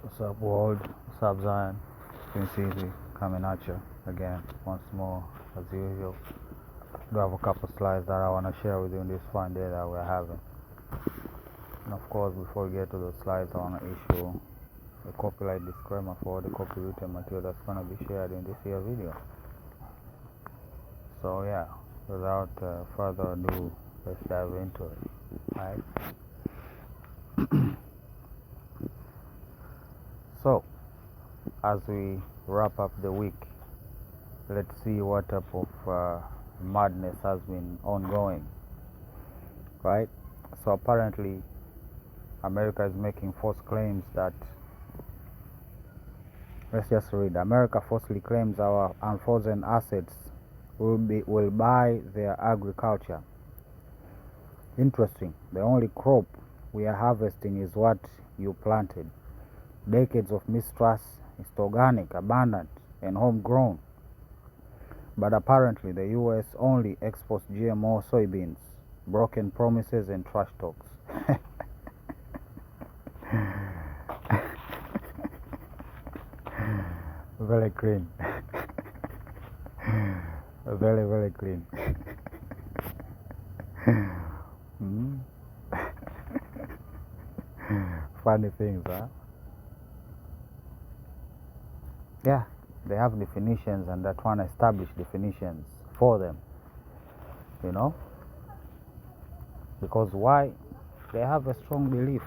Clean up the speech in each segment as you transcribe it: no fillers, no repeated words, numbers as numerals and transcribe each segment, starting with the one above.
What's up, world? What's up, Zion? Prince Easy coming at you again, once more, as usual. Do have a couple slides that I want to share with you in this fun day that we're having. And of course, before we get to those slides, I want to issue a copyright disclaimer for the copywritten material that's going to be shared in this here video. So, yeah, without further ado, let's dive into it. Alright? So, as we wrap up the week, let's see what type of madness has been ongoing, right? So apparently America is making false claims that, let's just read. America falsely claims our unfrozen assets will buy their agriculture. Interesting. The only crop we are harvesting is what you planted. Decades of mistrust. It's organic, abundant, and homegrown. But apparently the US only exports GMO soybeans, broken promises, and trash talks. Very clean. Very, very clean. Funny things, huh? Yeah, they have definitions and they're trying to establish definitions for them, you know? Because why? They have a strong belief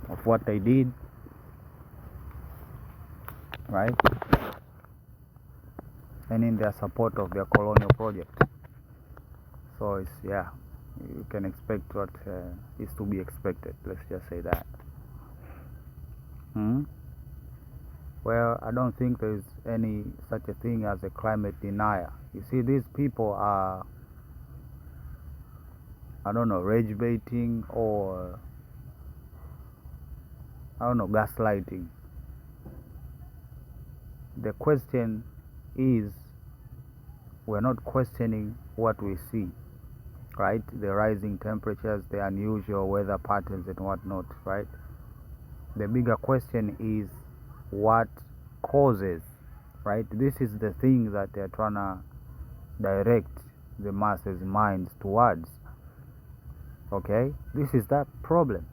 of what they did, right? And in their support of their colonial project. So it's, yeah, you can expect what is to be expected. Let's just say that. Well, I don't think there is any such a thing as a climate denier. You see, these people are, I don't know, rage baiting or, I don't know, gaslighting. The question is, we're not questioning what we see, right? The rising temperatures, the unusual weather patterns and whatnot, right? The bigger question is what causes, right? This is the thing that they're trying to direct the masses' minds towards. Okay? This is that problem,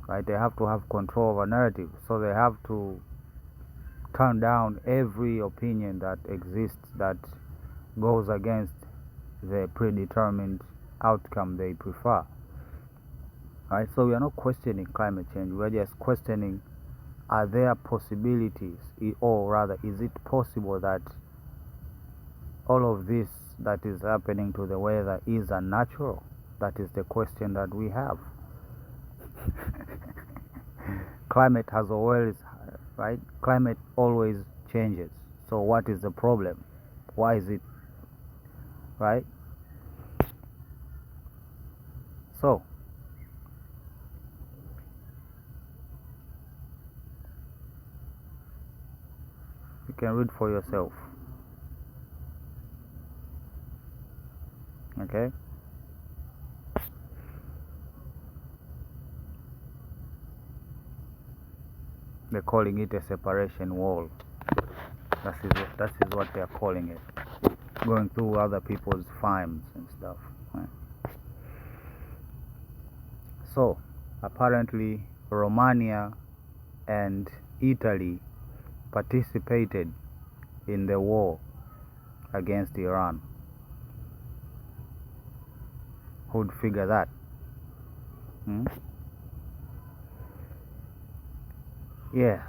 right? They have to have control of a narrative, so they have to turn down every opinion that exists that goes against the predetermined outcome they prefer. Right? So we are not questioning climate change, we are just questioning, are there possibilities, or rather, is it possible that all of this that is happening to the weather is unnatural? That is the question that we have. Climate has always, right? Climate always changes. So what is the problem? Why is it, right? So, you can read for yourself. Okay? They're calling it a separation wall. That is what they're calling it. Going through other people's farms and stuff. Right? So, apparently, Romania and Italy participated in the war against Iran. Who'd figure that? Yeah,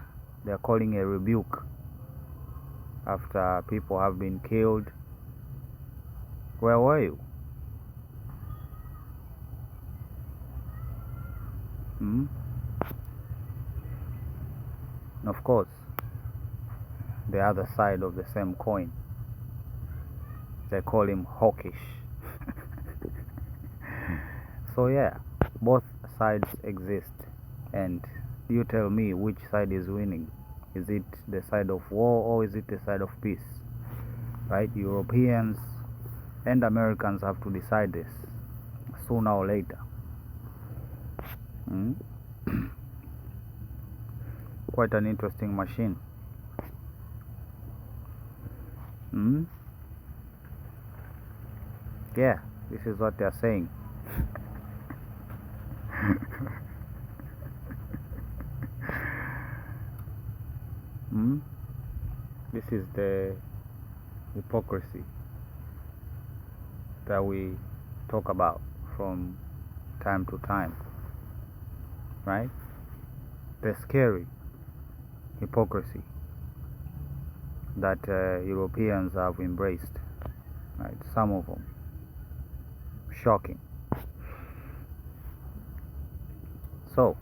they're calling a rebuke after people have been killed. Where were you? Of course, the other side of the same coin. They call him hawkish. So yeah, both sides exist, and you tell me which side is winning. Is it the side of war or is it the side of peace? Right? Europeans and Americans have to decide this sooner or later. quite an interesting machine. Yeah, this is what they are saying. This is the hypocrisy that we talk about from time to time, right? The scary hypocrisy that Europeans have embraced, right? Some of them shocking. So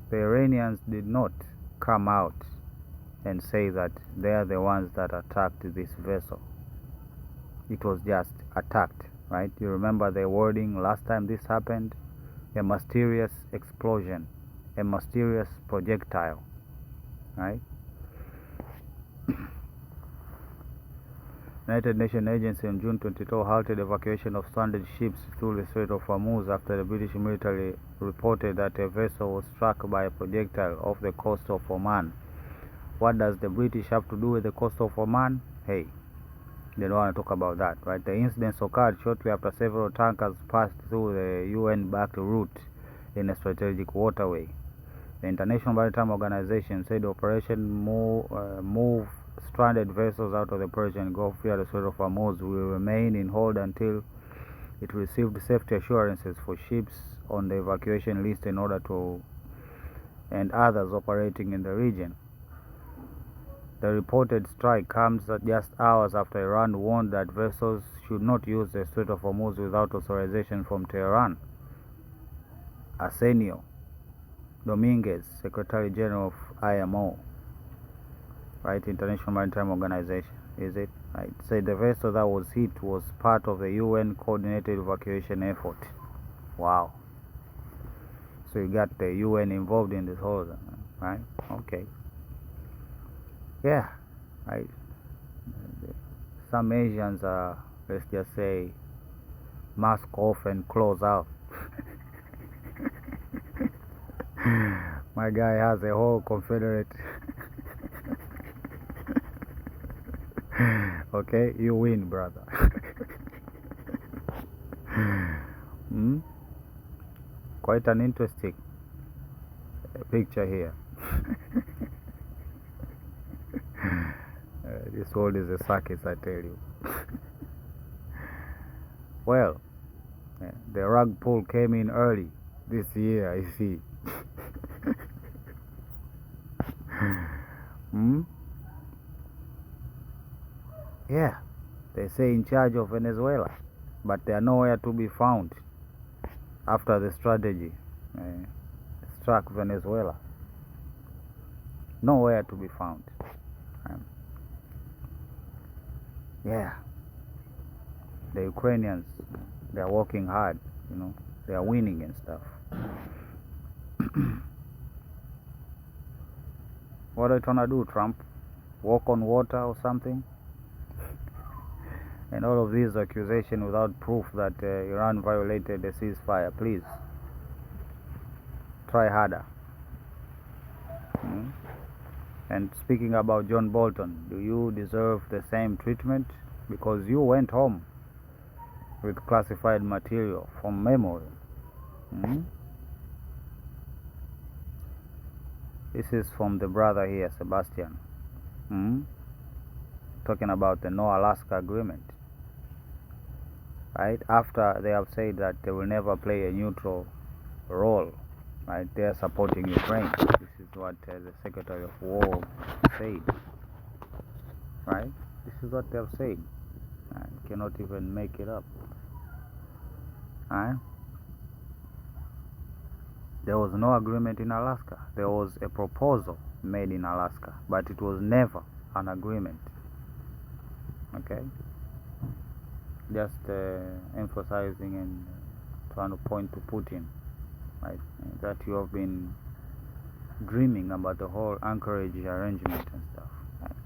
the Iranians did not come out and say that they are the ones that attacked this vessel. It was just attacked, right? You remember the wording last time this happened? A mysterious explosion, a mysterious projectile, right? United Nations agency on June 22 halted evacuation of stranded ships through the Strait of Hormuz after the British military reported that a vessel was struck by a projectile off the coast of Oman. What does the British have to do with the coast of Oman? Hey, they don't want to talk about that, right? The incidents occurred shortly after several tankers passed through the UN-backed route in a strategic waterway. The International Maritime Organization said the operation move stranded vessels out of the Persian Gulf via the Strait of Hormuz will remain in hold until it received safety assurances for ships on the evacuation list in order to and others operating in the region. The reported strike comes just hours after Iran warned that vessels should not use the Strait of Hormuz without authorization from Tehran. Arsenio Dominguez, Secretary General of IMO, right, International Maritime Organization, is it? Right, said the vessel that was hit was part of the UN coordinated evacuation effort. Wow. So you got the UN involved in this whole, right? Okay. Yeah, right. Some Asians are, let's just say, mask off and close out. My guy has a whole Confederate. Okay, you win, brother. Quite an interesting picture here. This world is a circus, I tell you. Well, the rug pull came in early this year, I see. Yeah, they say in charge of Venezuela, but they are nowhere to be found after the strategy struck Venezuela. Nowhere to be found. Yeah, the Ukrainians, they are working hard, you know, they are winning and stuff. What are you trying to do, Trump? Walk on water or something? And all of these accusations without proof that Iran violated the ceasefire. Please, try harder. And speaking about John Bolton, do you deserve the same treatment? Because you went home with classified material from memory. This is from the brother here, Sebastian. Talking about the No Alaska Agreement. Right? After they have said that they will never play a neutral role, right? They are supporting Ukraine. This is what the Secretary of War said. Right? This is what they have said. I cannot even make it up. Right? There was no agreement in Alaska. There was a proposal made in Alaska, but it was never an agreement. Okay? Just emphasizing and trying to point to Putin, right? That you have been dreaming about the whole Anchorage arrangement and stuff. Right?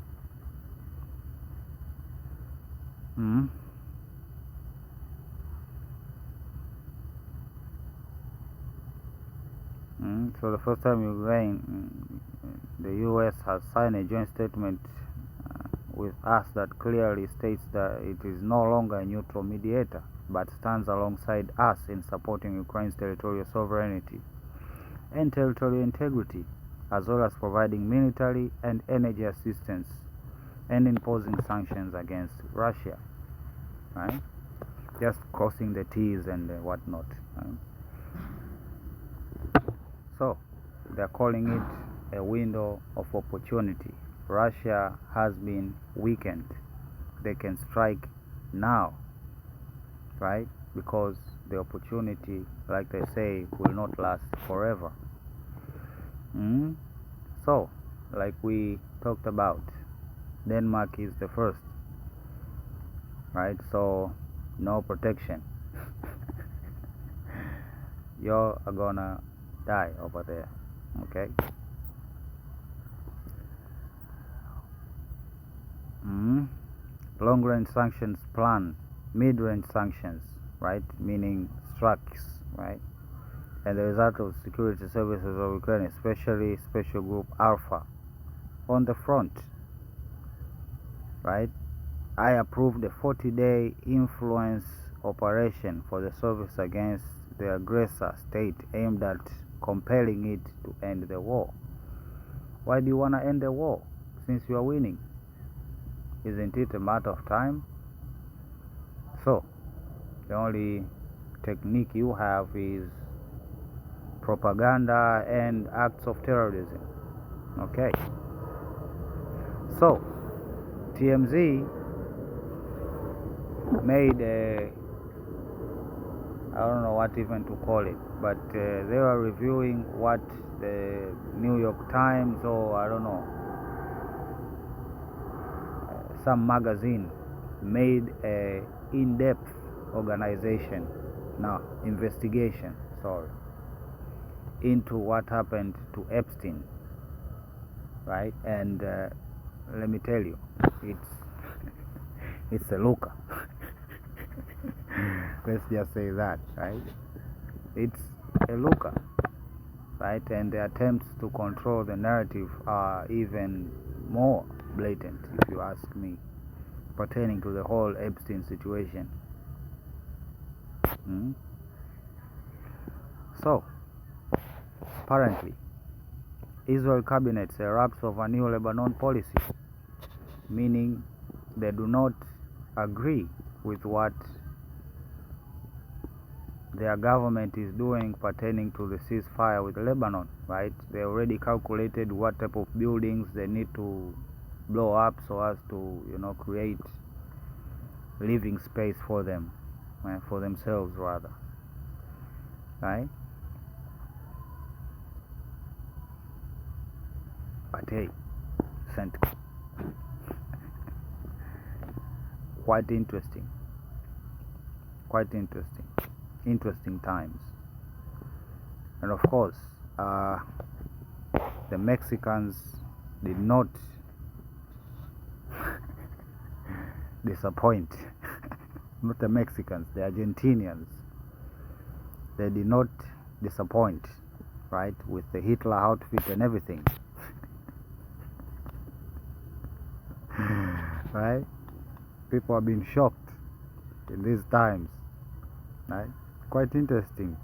So the first time Ukraine, the US has signed a joint statement with us that clearly states that it is no longer a neutral mediator, but stands alongside us in supporting Ukraine's territorial sovereignty and territorial integrity, as well as providing military and energy assistance and imposing sanctions against Russia, right? Just crossing the T's and whatnot. Right? So they're calling it a window of opportunity. Russia has been weakened. They can strike now, right? Because the opportunity, like they say, will not last forever. So, like we talked about, Denmark is the first, right? So, no protection. You're gonna die over there, okay? Long-range sanctions plan, mid-range sanctions, right? Meaning strikes, right? And the result of security services of Ukraine, especially Special Group Alpha, on the front, right? I approved a 40-day influence operation for the service against the aggressor state aimed at compelling it to end the war. Why do you want to end the war since you are winning? Isn't it a matter of time? So, the only technique you have is propaganda and acts of terrorism. Okay. So, TMZ made a, I don't know what even to call it, but they were reviewing what the New York Times, or I don't know, some magazine made a in-depth investigation, into what happened to Epstein, right? And let me tell you, it's a looker. Let's just say that, right? It's a looker, right? And the attempts to control the narrative are even more blatant, if you ask me, pertaining to the whole Epstein situation. So, apparently, Israel cabinet erupts over new Lebanon policy, meaning they do not agree with what their government is doing pertaining to the ceasefire with Lebanon, right? They already calculated what type of buildings they need to blow up so as to, create living space for them, for themselves rather, right? But hey, quite interesting times. And of course, the Mexicans did not disappoint. Not the Mexicans, the Argentinians. They did not disappoint, right, with the Hitler outfit and everything. Right? People have been shocked in these times, right? Quite interesting.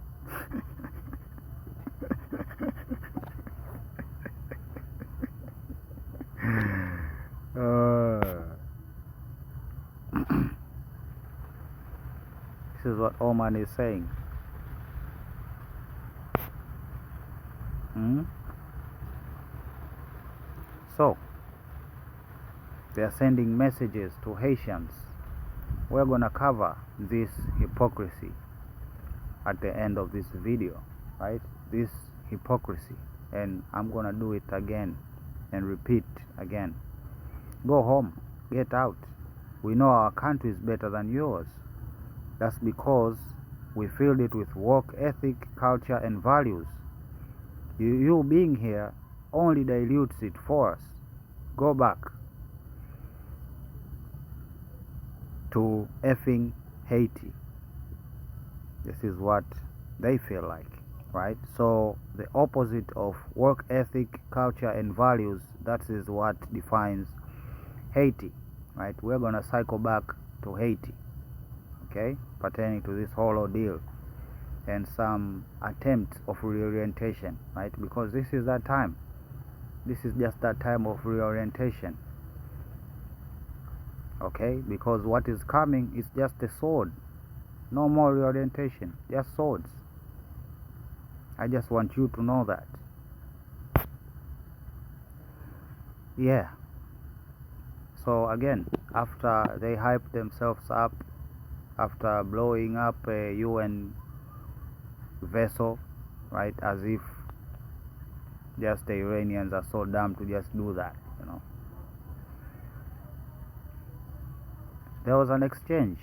This is what Oman is saying. So, they are sending messages to Haitians. We're going to cover this hypocrisy at the end of this video, right? This hypocrisy. And I'm going to do it again and repeat again. Go home. Get out. We know our country is better than yours. That's because we filled it with work ethic, culture, and values. You being here only dilutes it for us. Go back to effing Haiti. This is what they feel like. right? So the opposite of work ethic, culture, and values, that is what defines Haiti, right? We're gonna cycle back to Haiti, okay, pertaining to this whole ordeal and some attempt of reorientation, right? Because this is that time. This is just that time of reorientation, okay? Because what is coming is just a sword. No more reorientation, just swords. I just want you to know that. Yeah. So again, after they hyped themselves up, after blowing up a UN vessel, right, as if just the Iranians are so dumb to just do that, you know. There was an exchange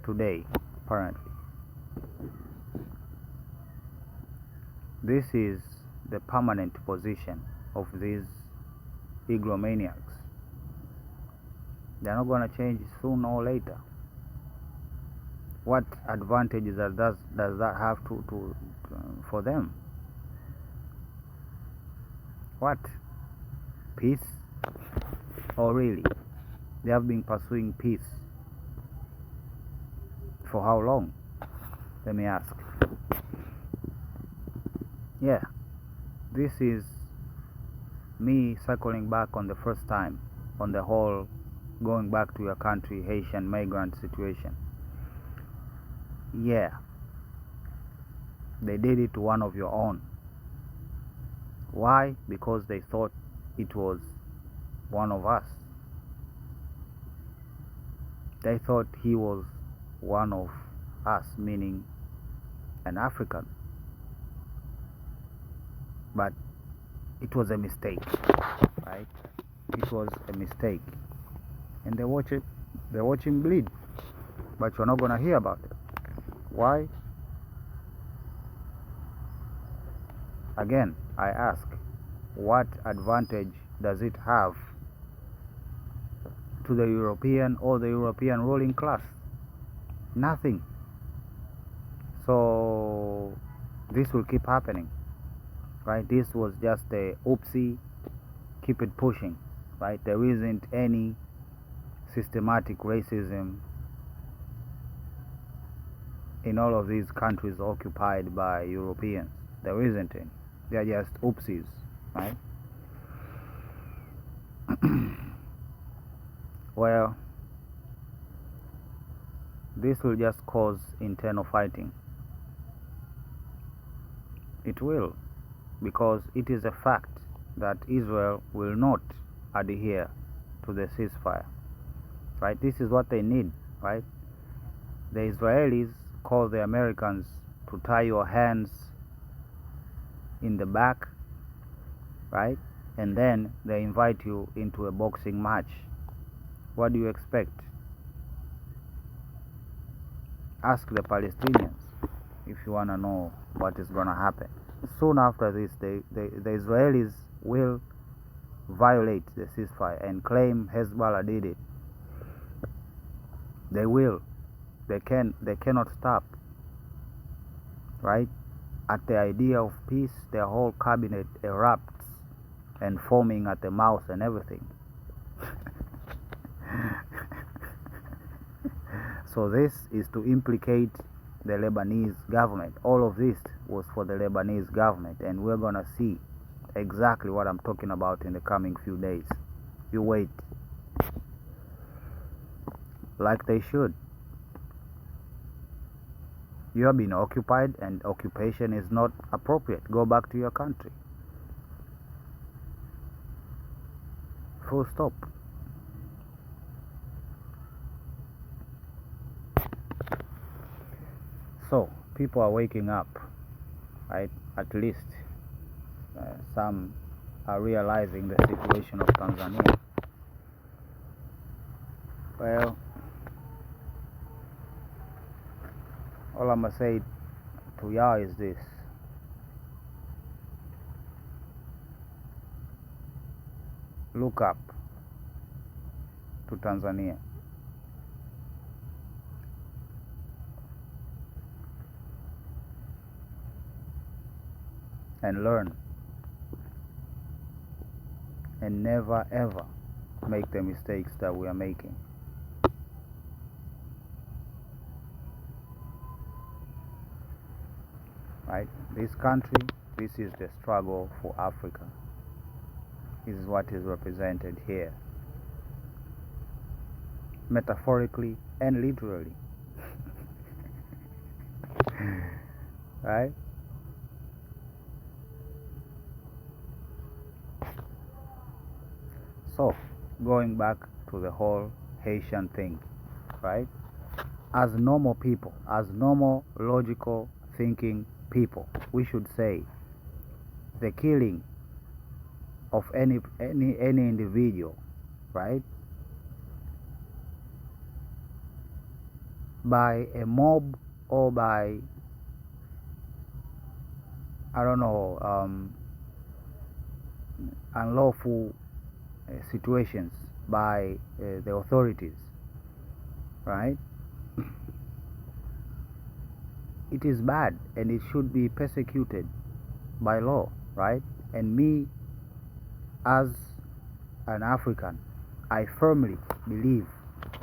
today, apparently. This is the permanent position of these egromaniacs. They're not going to change sooner or later. What advantages does that have for them? What? Peace? Oh really? They have been pursuing peace for how long? Let me ask. Yeah, this is me circling back on the first time on the whole going back to your country Haitian migrant situation. Yeah, they did it to one of your own. Why? Because they thought it was one of us. They thought he was one of us, meaning an African. But it was a mistake, right? It was a mistake. And they watch him bleed. But you're not gonna hear about it. Why? Again, I ask, what advantage does it have to the European or the European ruling class? Nothing. So this will keep happening, right? This was just a oopsie, keep it pushing, right? There isn't any systematic racism in all of these countries occupied by Europeans. There isn't any. They're just oopsies, right? Well, this will just cause internal fighting. It will, because it is a fact that Israel will not adhere to the ceasefire, right? This is what they need, right? The Israelis call the Americans to tie your hands in the back, right? And then they invite you into a boxing match. What do you expect? Ask the Palestinians if you want to know what is going to happen. Soon after this, the Israelis will violate the ceasefire and claim Hezbollah did it. They will. They cannot stop. Right? At the idea of peace, their whole cabinet erupts and foaming at the mouth and everything. So this is to implicate the Lebanese government. All of this was for the Lebanese government, and we're gonna see exactly what I'm talking about in the coming few days. You wait. Like they should. You have been occupied, and occupation is not appropriate. Go back to your country. Full stop. So, people are waking up, right? At least some are realizing the situation of Tanzania. Well, all I'm going to say to y'all is this. Look up to Tanzania. and learn, and never ever make the mistakes that we are making. Right? This country, this is the struggle for Africa. This is what is represented here, metaphorically and literally. Right? So, going back to the whole Haitian thing, right? As normal people, as normal, logical, thinking people, we should say the killing of any individual, right, by a mob or by, I don't know, unlawful situations by the authorities, right? It is bad and it should be persecuted by law, right? And me, as an African, I firmly believe,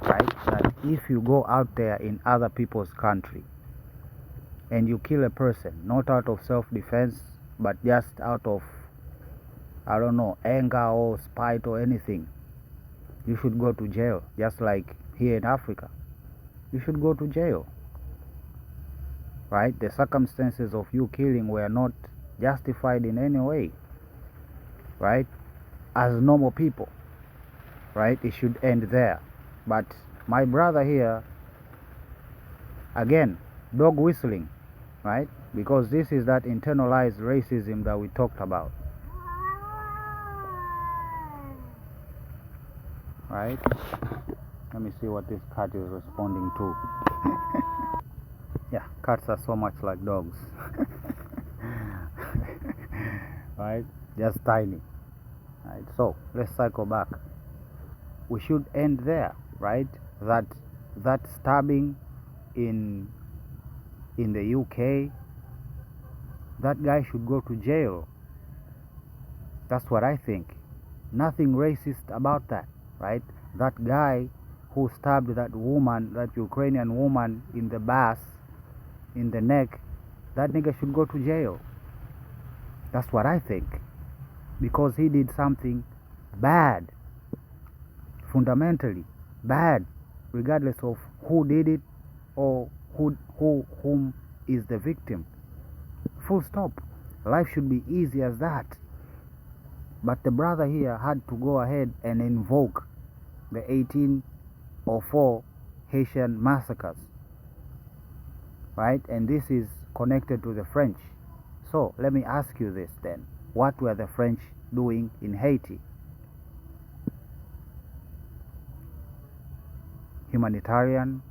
right, that if you go out there in other people's country and you kill a person, not out of self-defense, but just out of, I don't know, anger or spite or anything, you should go to jail. Just like here in Africa, you should go to jail, right? The circumstances of you killing were not justified in any way, right? As normal people, right, it should end there. But my brother here, again, dog whistling, right? Because this is that internalized racism that we talked about, right? Let me see what this cat is responding to. Yeah, cats are so much like dogs. Right? Just tiny. Right? So let's cycle back. We should end there, right? That stabbing in the UK, that guy should go to jail. That's what I think. Nothing racist about that, right? That guy who stabbed that woman, that Ukrainian woman, in the back, in the neck, that nigga should go to jail. That's what I think. Because he did something bad, fundamentally bad, regardless of who did it or whom is the victim. Full stop. Life should be easy as that. But the brother here had to go ahead and invoke the 1804 Haitian massacres, right? And this is connected to the French. So let me ask you this then. What were the French doing in Haiti? Humanitarian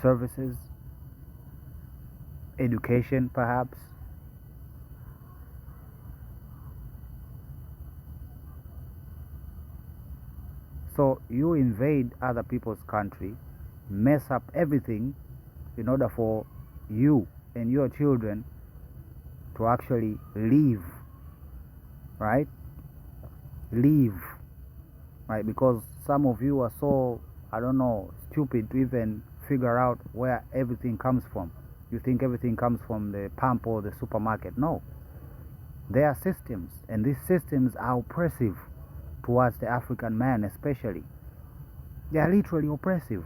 services, education perhaps. So you invade other people's country, mess up everything in order for you and your children to actually live, right? Live, right? Because some of you are so, I don't know, stupid to even figure out where everything comes from. You think everything comes from the pump or the supermarket. No. There are systems, and these systems are oppressive towards the African man especially. They are literally oppressive.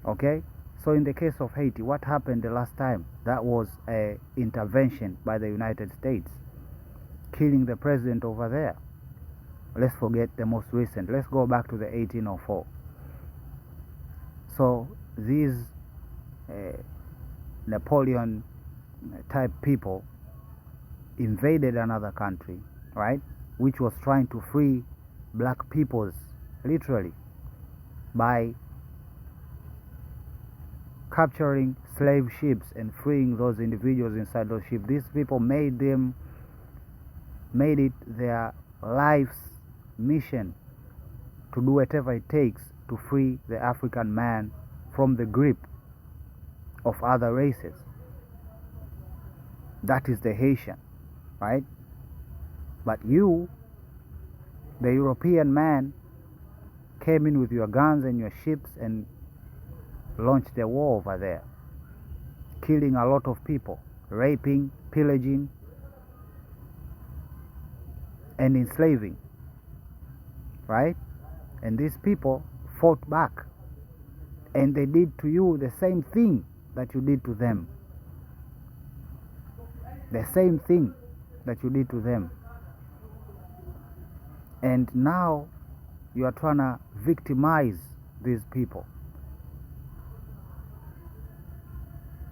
Okay? So in the case of Haiti, what happened the last time? That was an intervention by the United States, killing the president over there. Let's forget the most recent. Let's go back to the 1804. So these Napoleon type people invaded another country, right, which was trying to free black peoples, literally, by capturing slave ships and freeing those individuals inside those ships. These people made it their life's mission to do whatever it takes to free the African man from the grip of other races. That is the Haitian, right? But you, the European man, came in with your guns and your ships and launched a war over there, killing a lot of people, raping, pillaging, and enslaving, right? And these people fought back, and they did to you the same thing that you did to them. The same thing that you did to them. And now you are trying to victimize these people,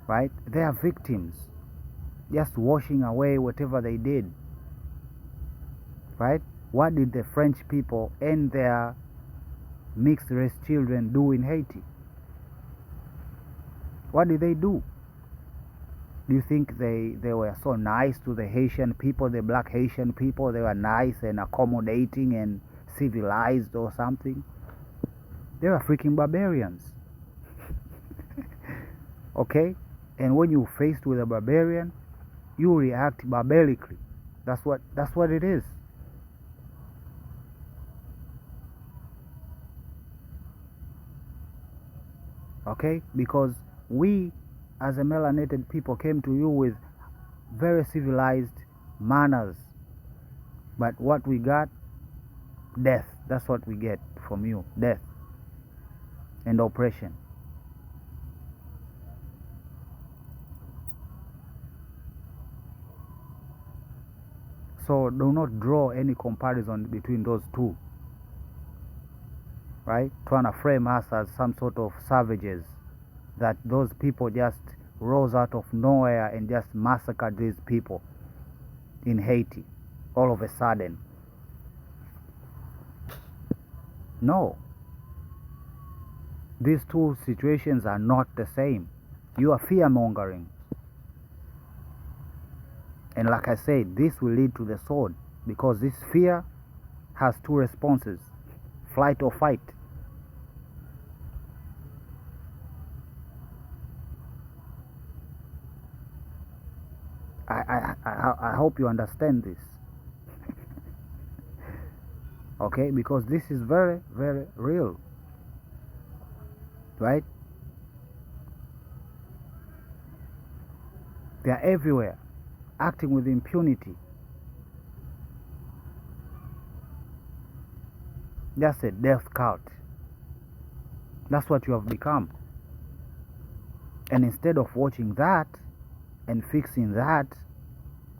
right? They are victims, just washing away whatever they did, right? What did the French people and their mixed race children do in Haiti? What did they do? Do you think they were so nice to the Haitian people, the black Haitian people? They were nice and accommodating and civilized or something? They were freaking barbarians. Okay? And when you're faced with a barbarian, you react barbarically. That's what it is. Okay? Because we, as a melanated people, came to you with very civilized manners. But what we got? Death. That's what we get from you. Death and oppression. So do not draw any comparison between those two, right? Trying to frame us as some sort of savages, that those people just rose out of nowhere and just massacred these people in Haiti all of a sudden. No. These two situations are not the same. You are fear-mongering. And like I said, this will lead to the sword, because this fear has two responses: flight or fight. I hope you understand this. Okay, because this is very, very real, right? They are everywhere, acting with impunity. That's a death cult. That's what you have become. And instead of watching that and fixing that,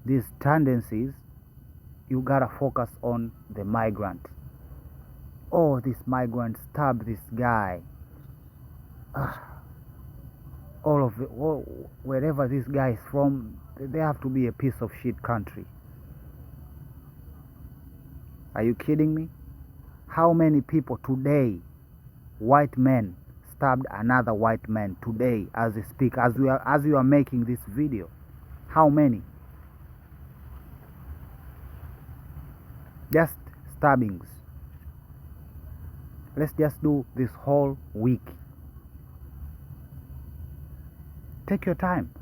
these tendencies, you gotta focus on the migrant. Oh, this migrant stabbed this guy. All of it, wherever this guy is from, they have to be a piece of shit country. Are you kidding me? How many people today, white men, stabbed another white man today as we speak, as we are making this video? How many? Just stabbings. Let's just do this whole week. Take your time.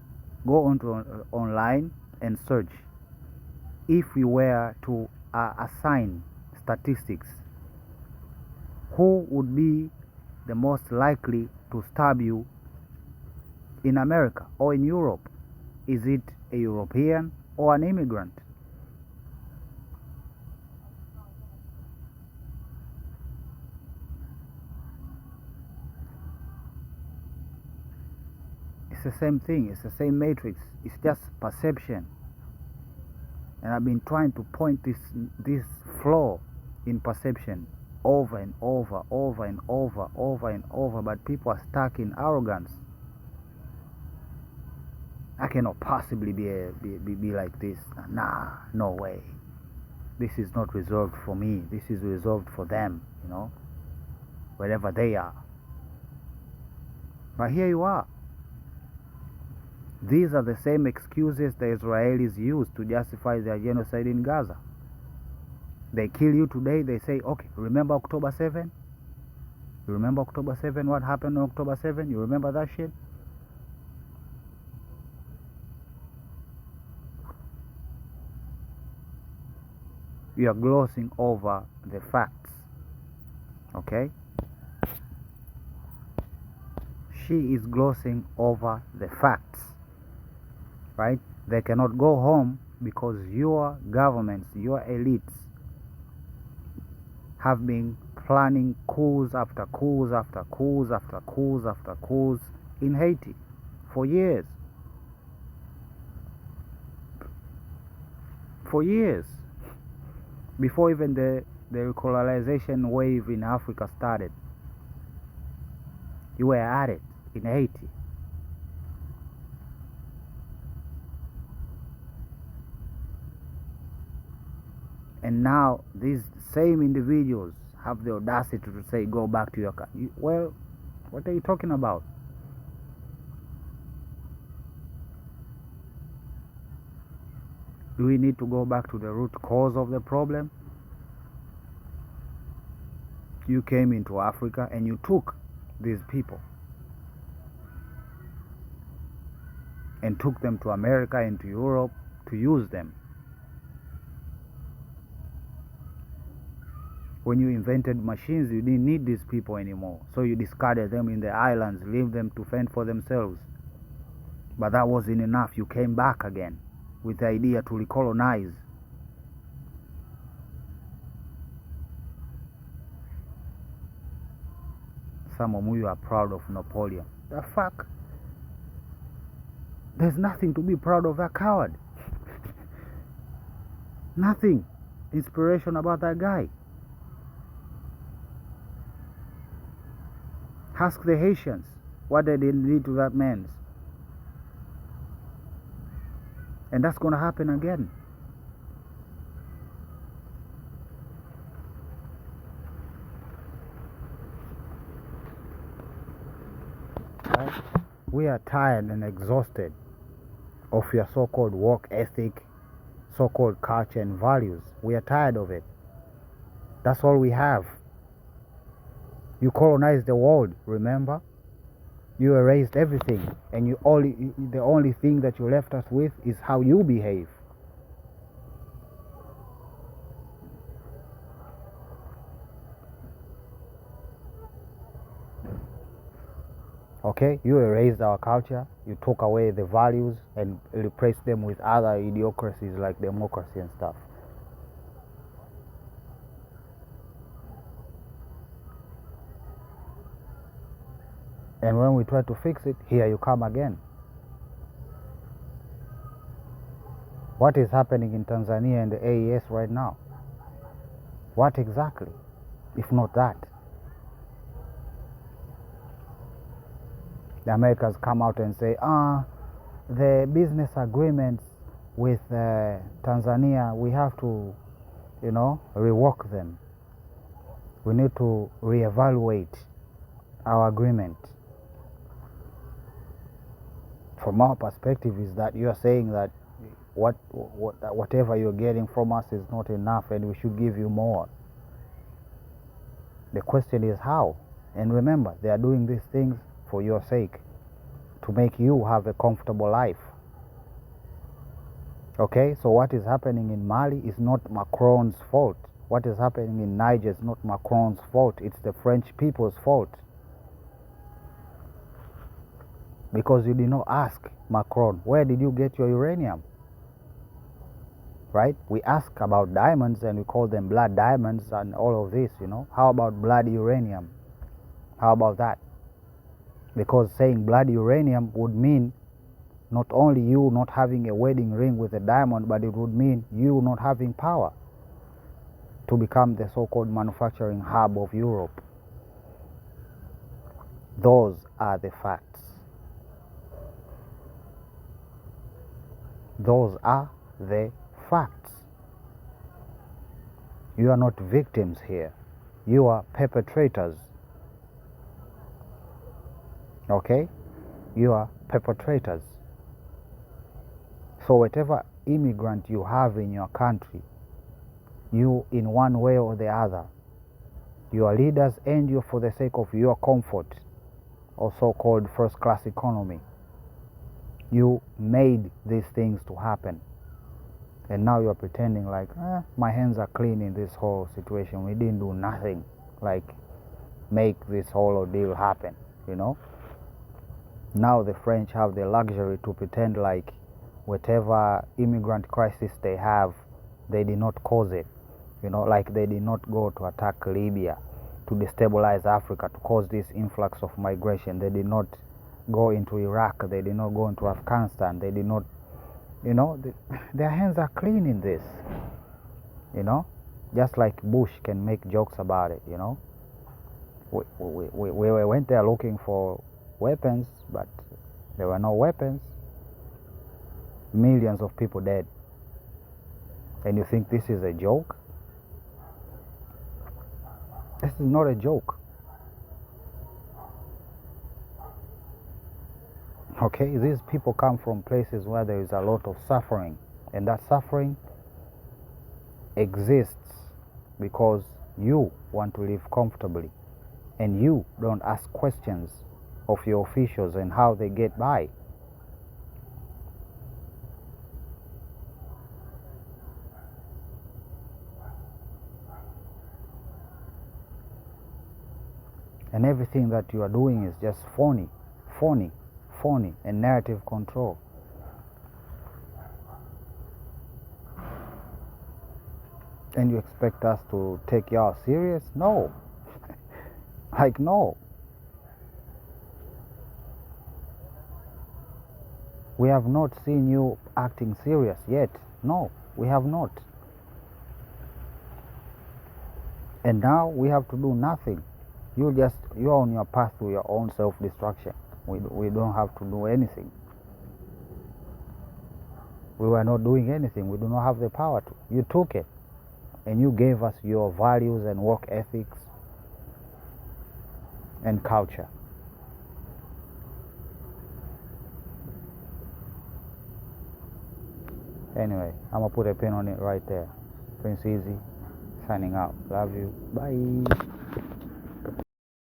Go onto online and search. If you were to assign statistics, who would be the most likely to stab you in America or in Europe? Is it a European or an immigrant? It's the same thing. It's the same matrix. It's just perception. And I've been trying to point this flaw in perception over and over and over, but people are stuck in arrogance. I cannot possibly be like this. Nah, no way. This is not reserved for me. This is reserved for them, wherever they are. But here you are. These are the same excuses the Israelis use to justify their genocide in Gaza. They kill you today, they say, okay, remember October 7? You remember October 7? What happened on October 7? You remember that shit? You are glossing over the facts. Okay? She is glossing over the facts. Right? They cannot go home because your governments, your elites, have been planning coups after coups after coups after coups after coups in Haiti for years. For years. Before even the colonization wave in Africa started. You were at it in Haiti. And now these same individuals have the audacity to say, go back to your country. Well, what are you talking about? Do we need to go back to the root cause of the problem? You came into Africa and you took these people and took them to America and to Europe to use them. When you invented machines, you didn't need these people anymore. So you discarded them in the islands, leave them to fend for themselves. But that wasn't enough. You came back again with the idea to recolonize. Some of you are proud of Napoleon. The fuck? There's nothing to be proud of, that coward. Nothing. Inspiration about that guy. Ask the Haitians what they did to that man. And that's going to happen again. Right? We are tired and exhausted of your so-called work ethic, so-called culture and values. We are tired of it. That's all we have. You colonized the world, remember? You erased everything, and the only thing that you left us with is how you behave. Okay? You erased our culture, you took away the values and replaced them with other idiocracies like democracy and stuff. And when we try to fix it, here you come again. What is happening in Tanzania and the AES right now? What exactly, if not that? The Americans come out and say, the business agreements with Tanzania, we have to, rework them. We need to reevaluate our agreement. From our perspective is that you are saying that whatever you're getting from us is not enough and we should give you more. The question is how? And remember, they are doing these things for your sake, to make you have a comfortable life. Okay, so what is happening in Mali is not Macron's fault. What is happening in Niger is not Macron's fault. It's the French people's fault. Because you did not ask Macron, where did you get your uranium? Right? We ask about diamonds and we call them blood diamonds and all of this, How about blood uranium? How about that? Because saying blood uranium would mean not only you not having a wedding ring with a diamond, but it would mean you not having power to become the so-called manufacturing hub of Europe. Those are the facts. Those are the facts. You are not victims here. You are perpetrators. Okay? You are perpetrators. So whatever immigrant you have in your country, you in one way or the other, your leaders and you for the sake of your comfort, or so-called first-class economy, you made these things to happen. And now you're pretending like, my hands are clean in this whole situation. We didn't do nothing, like make this whole ordeal happen, you know? Now the French have the luxury to pretend like whatever immigrant crisis they have, they did not cause it. You know, like they did not go to attack Libya to destabilize Africa, to cause this influx of migration. They did not go into Iraq. They did not go into Afghanistan. They did not, you know, their hands are clean in this, you know, just like Bush can make jokes about it, you know. We went there looking for weapons, but there were no weapons. Millions of people dead. And you think this is a joke? This is not a joke. Okay, these people come from places where there is a lot of suffering, and that suffering exists because you want to live comfortably, and you don't ask questions of your officials and how they get by. And everything that you are doing is just phony, and narrative control. And you expect us to take y'all serious? No. Like, no. We have not seen you acting serious yet. No, we have not. And now we have to do nothing. You're on your path to your own self-destruction. We don't have to do anything. We were not doing anything. We do not have the power to. You took it, and you gave us your values and work ethics and culture. Anyway, I'm gonna put a pin on it right there. Prince Easy, signing out. Love you. Bye.